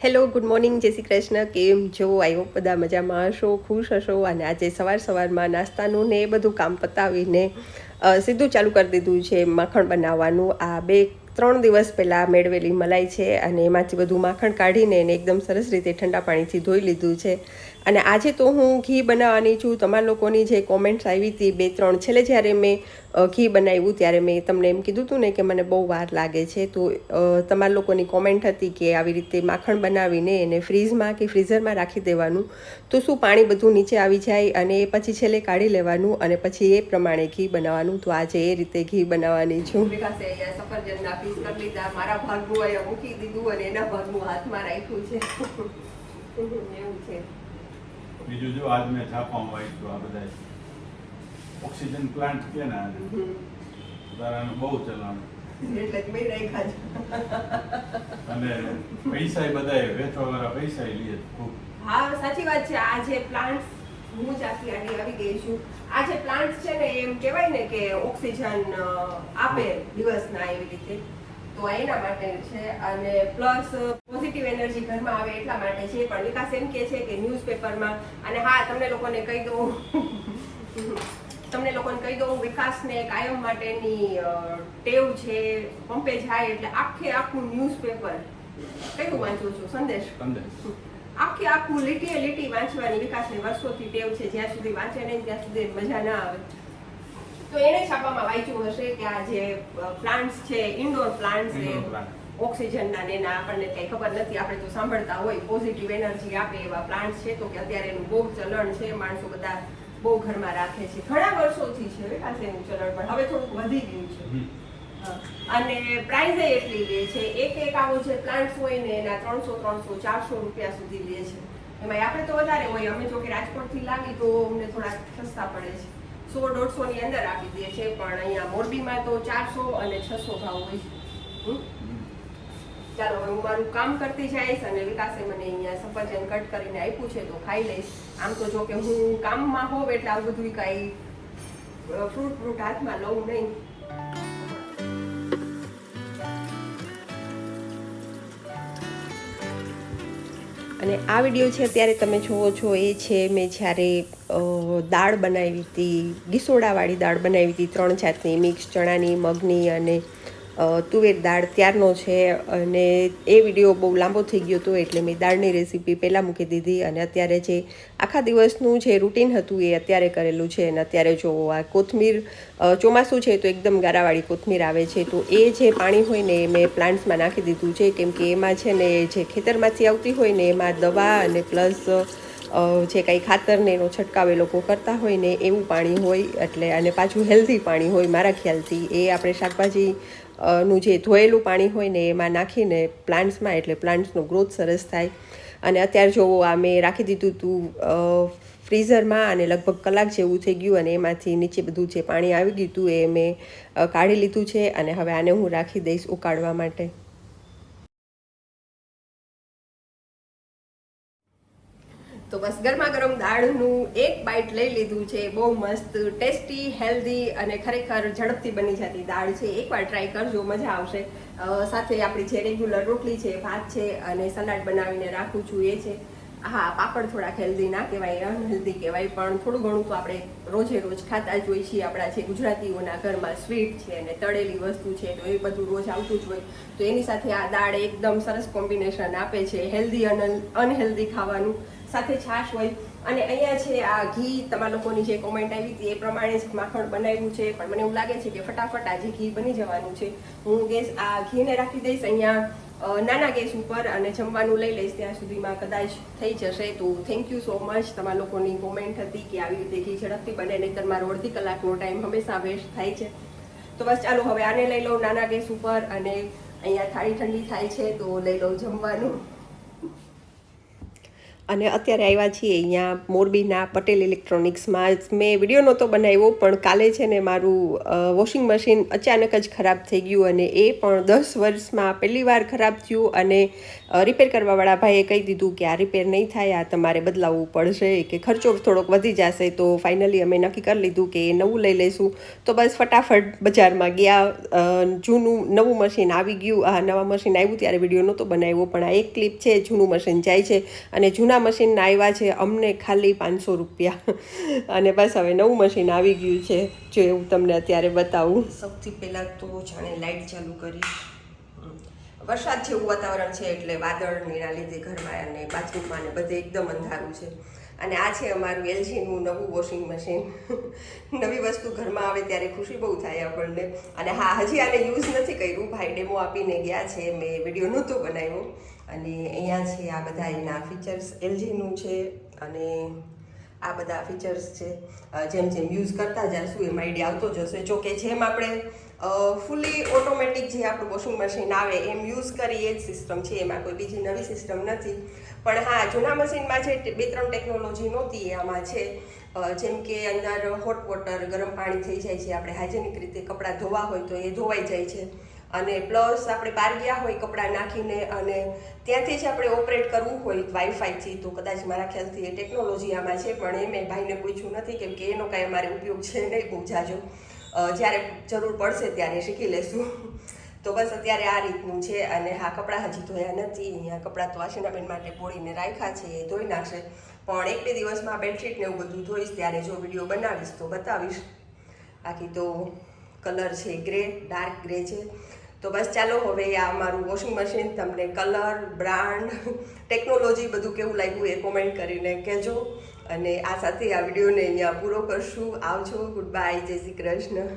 Hello, good morning, જય શ્રી કૃષ્ણ. કેમ છો? આઈ હોપ બધા મજામાં હશો, ખુશ હશો. અને આજે સવારમાં નાસ્તાનું ને એ બધું કામ પતાવીને સીધું ચાલુ કરી દીધું છે માખણ બનાવવાનું. આ 2-3 દિવસ પહેલાં મેળવેલી મલાઈ છે અને એમાંથી બધું માખણ કાઢીને એને એકદમ સરસ રીતે ઠંડા પાણીથી ધોઈ લીધું છે. અને આજે તો હું ઘી બનાવવાની છું. તમારા લોકોની જે કોમેન્ટ્સ આવી હતી 2-3, છેલ્લે જ્યારે મેં ઘી બનાવ્યું ત્યારે મેં તમને એમ કીધું હતું ને કે મને બહુ વાર લાગે છે. તો તમારા લોકોની કોમેન્ટ હતી કે આવી રીતે માખણ બનાવીને એને ફ્રીઝમાં કે ફ્રીઝરમાં રાખી દેવાનું, તો શું પાણી બધું નીચે આવી જાય અને એ પછી છેલ્લે કાઢી લેવાનું અને પછી એ પ્રમાણે ઘી બનાવવાનું. તો આજે એ રીતે ઘી બનાવવાની છું. સફરજનના પીસ કરી લીધા, મારા ભાગનું અહીંયા મૂકી દીધું અને એના ભાગનું હાથમાં રાખ્યું છે. એવું છે. બીજું જો આજ મેં છાપવામાં વાંચ્યું આ બધા ઓક્સિજન પ્લાન્ટ કે ને તારાનું બહુ ચલાણ એટલે જ મેં રાખ્યા અને પૈસા બધા વેચવા વાળા પૈસા લે ખૂબ. હા, સાચી વાત છે. આ જે પ્લાન્ટ્સ હું જ આવી ગઈ છું. આ જે પ્લાન્ટ્સ છે ને એમ કહેવાય ને કે ઓક્સિજન આપે દિવસના એવી રીતે, તો એના માટે છે. અને પ્લસ પોઝિટિવ એનર્જી ઘરમાં આવે એટલા માટે છે. પણ વિકાસ એમ કે છે કે ન્યૂઝપેપરમાં, અને હા તમને લોકોને કહી દઉં વિકાસને કાયમ માટેની ટેવ છે, પંપે જાય એટલે આખું ન્યૂઝપેપર કયું વાંચું છું, સંદેશ આખું લીટી વાંચવાની વિકાસની વર્ષોથી ટેવ છે. જ્યાં સુધી વાંચે નહીં ત્યાં સુધી મજા ના આવે. તો એને છાપામાં વાંચ્યું હશે કે આ જે પ્લાન્ટ્સ છે, ઇન્ડોર પ્લાન્ટ્સ છે, ઓક્સિજનના ને એના આપણને કંઈ ખબર નથી, આપણે તો સાંભળતા હોય પોઝિટિવ એનર્જી આપે એવા પ્લાન્ટ્સ છે. તો કે અત્યારે એનું બહુ ચલણ છે, માણસો બધા બહુ ઘરમાં રાખે છે. ઘણા વર્ષોથી છે વિકાસ એનું ચલણ, પણ હવે થોડુંક વધી ગયું છે. અને પ્રાઇઝ એટલી લે છે. એક આવો જે પ્લાન્ટ્સ હોય ને એના 300-400 રૂપિયા સુધી લે છે. એમાં આપણે તો વધારે હોય. અમે જો કે રાજકોટથી લાવી તો અમને થોડાક સસ્તા પડે છે, 100-150 ની અંદર આપી દે છે. પણ અહીંયા મોરબીમાં તો 400 અને 600 ભાવ હોય છે. ચાલો, હવે હું મારું કામ કરતી જઈશ અને વિકાસે મને અહીંયા સફરજન કટ કરીને આપ્યું છે તો ખાઈ લઈશ. આમ તો જો કે હું કામમાં હોઉં એટલે આવું બધું કાંઈ ફ્રૂટ હાથમાં લઉં નહીં. અને આ વિડીયો છે અત્યારે તમે જુઓ છો એ છે મેં જ્યારે દાળ બનાવી હતી, ગીસોડાવાળી દાળ બનાવી હતી, 3 જાતની મિક્સ ચણાની, મગની અને તુવેર દાળ, ત્યારનો છે. અને એ વિડીયો બહુ લાંબો થઈ ગયો હતો એટલે મેં દાળની રેસીપી પહેલાં મૂકી દીધી. અને અત્યારે જે આખા દિવસનું જે રૂટીન હતું એ અત્યારે કરેલું છે. અને અત્યારે જો આ કોથમીર, ચોમાસું છે તો એકદમ ગારાવાળી કોથમીર આવે છે, તો એ જે પાણી હોય ને એ મેં પ્લાન્ટ્સમાં નાખી દીધું છે. કેમ કે એમાં છે ને જે ખેતરમાંથી આવતી હોય ને એમાં દવા અને પ્લસ જે કાંઈ ખાતરને એનો છંટકાવ એ લોકો કરતા હોય ને એવું પાણી હોય. એટલે અને પાછું હેલ્ધી પાણી હોય મારા ખ્યાલથી. એ આપણે શાકભાજી નું જે ધોયેલું પાણી હોય ને એમાં નાખીને પ્લાન્ટ્સમાં, એટલે પ્લાન્ટ્સનો ગ્રોથ સરસ થાય. અને અત્યારે જો આ મેં રાખી દીધું હતું ફ્રીઝરમાં અને લગભગ કલાક જેવું થઈ ગયું. અને એમાંથી નીચે બધું જે પાણી આવી ગયું હતું એ મેં કાઢી લીધું છે. અને હવે આને હું રાખી દઈશ ઉકાળવા માટે. તો બસ ગરમા ગરમ દાળનું એક બાઈટ લઈ લીધું છે. બહુ મસ્ત, ટેસ્ટી, હેલ્ધી અને ખરેખર ઝડપથી બની જતી દાળ છે. એકવાર ટ્રાય કરજો, મજા આવશે. સાથે આપણી જે રેગ્યુલર રોટલી છે, ભાત છે અને સલાડ બનાવીને રાખું છું એ છે. હા, પાપડ થોડાક હેલ્ધી ના કહેવાય, અનહેલ્ધી કહેવાય, પણ થોડું ઘણું તો આપણે રોજ ખાતા જ હોઈએ છીએ. આપણા જે ગુજરાતીઓના ઘરમાં સ્વીટ છે અને તળેલી વસ્તુ છે તો એ બધું રોજ આવતું જ હોય. તો એની સાથે આ દાળ એકદમ સરસ કોમ્બિનેશન આપે છે, હેલ્ધી અને અનહેલ્ધી ખાવાનું. સાથે છાશ હોય. અને અહીંયા છે આ ઘી, તમારા લોકોની જે કોમેન્ટ આવી હતી એ પ્રમાણે જ માખણ બનાવ્યું છે. પણ મને એવું લાગે છે કે ફટાફટ આજે ઘી બની જવાનું છે. હું આ ઘીને રાખી દઈશ અહીંયા નાના ગેસ ઉપર અને જમવાનું લઈ લઈશ ત્યાં સુધીમાં કદાચ થઈ જશે. તો થેન્ક યુ સો મચ. તમારા લોકોની કોમેન્ટ હતી કે આવી રીતે ઘી ઝડપથી બને, નહીંતર મારો અડધી કલાકનો ટાઈમ હંમેશા વેસ્ટ થાય છે. તો બસ ચાલો હવે આને લઈ લઉં નાના ગેસ ઉપર. અને અહીંયા થાળી ઠંડી થાય છે તો લઈ લઉં જમવાનું. અને અત્યારે આવ્યા છીએ અહીંયા મોરબીના પટેલ ઇલેક્ટ્રોનિક્સમાં. મેં વિડીયો નહોતો બનાવ્યો, પણ કાલે છે ને મારું વોશિંગ મશીન અચાનક જ ખરાબ થઈ ગયું, અને એ પણ 10 વર્ષમાં પહેલી વાર ખરાબ થયું. અને રિપેર કરવાવાળા ભાઈએ કહી દીધું કે આ રિપેર નહીં થાય, આ તમારે બદલાવવું પડશે, કે ખર્ચો થોડોક વધી જશે. તો ફાઇનલી અમે નક્કી કરી લીધું કે નવું લઈ લઈશું. તો બસ ફટાફટ બજારમાં ગયા. નવું મશીન આવી ગયું. આ નવા મશીન આવ્યું ત્યારે વિડીયો નહોતો બનાવ્યો, પણ આ એક ક્લિપ છે. જૂનું મશીન જાય છે અને જૂના મશીનના આવ્યા છે અમને ખાલી 500 રૂપિયા. અને બસ હવે નવું મશીન આવી ગયું છે, જો એવું તમને અત્યારે બતાવું. સૌથી પહેલાં તો જાણે લાઇટ ચાલુ કરીશ. વરસાદ જેવું વાતાવરણ છે એટલે વાદળના લીધે ઘરમાં અને બાથરૂમમાં ને બધે એકદમ અંધારું છે. અને આ છે અમારું LGનું નવું વોશિંગ મશીન. નવી વસ્તુ ઘરમાં આવે ત્યારે ખુશી બહુ થાય આપણને. અને હા, હજી આને યુઝ નથી કર્યું, ભાઈ ડેમો આપીને ગયા છે, મેં વિડીયો નહોતો બનાવ્યો. અને અહીંયા છે આ બધા એના ફીચર્સ. LGનું છે અને આ બધા ફીચર્સ છે. જેમ જેમ યુઝ કરતા જઈશું એમ આઈડિયા આવતો જશે. જો કે જેમ આપણે ફૂલી ઓટોમેટિક જે આપણું વોશિંગ મશીન આવે એમ યુઝ કરીએ જ સિસ્ટમ છે, એમાં કોઈ બીજી નવી સિસ્ટમ નથી. પણ હા, જૂના મશીનમાં જે 2-3 ટેકનોલોજી નહોતી એ આમાં છે. જેમ કે અંદર હોટ વોટર, ગરમ પાણી થઈ જાય છે, આપણે હાઇજેનિક રીતે કપડાં ધોવા હોય તો એ ધોવાઈ જાય છે. અને પ્લસ આપણે બહાર ગયા હોય કપડાં નાખીને અને ત્યાંથી જ આપણે ઓપરેટ કરવું હોય વાઈફાઈથી, તો કદાચ મારા ખ્યાલથી એ ટેકનોલોજી આમાં છે. પણ એ મેં ભાઈને પૂછ્યું નથી, કેમ કે એનો કાંઈ અમારે ઉપયોગ છે નહીં બહુ જાજો. જ્યારે જરૂર પડશે ત્યારે શીખી લેશું. તો બસ અત્યારે આ રીતનું છે. અને હા, કપડાં હજી ધોયા નથી. અહીંયા કપડાં તો આશીનાબેન માટે પોળીને રાખ્યા છે, એ ધોઈ નાખશે. પણ 1-2 દિવસમાં બેડશીટ ને એવું બધું ધોઈશ, ત્યારે જો વિડીયો બનાવીશ તો બતાવીશ. બાકી તો કલર છે ગ્રે, ડાર્ક ગ્રે છે. તો બસ ચાલો, હવે આ અમારું વોશિંગ મશીન તમને કલર, બ્રાન્ડ, ટેકનોલોજી બધું કેવું લાગ્યું એ કોમેન્ટ કરીને કહેજો. અને આ સાથે આ વિડીયોને અહીંયા પૂરો કરશું. આવજો, ગુડ બાય, જય શ્રી કૃષ્ણ.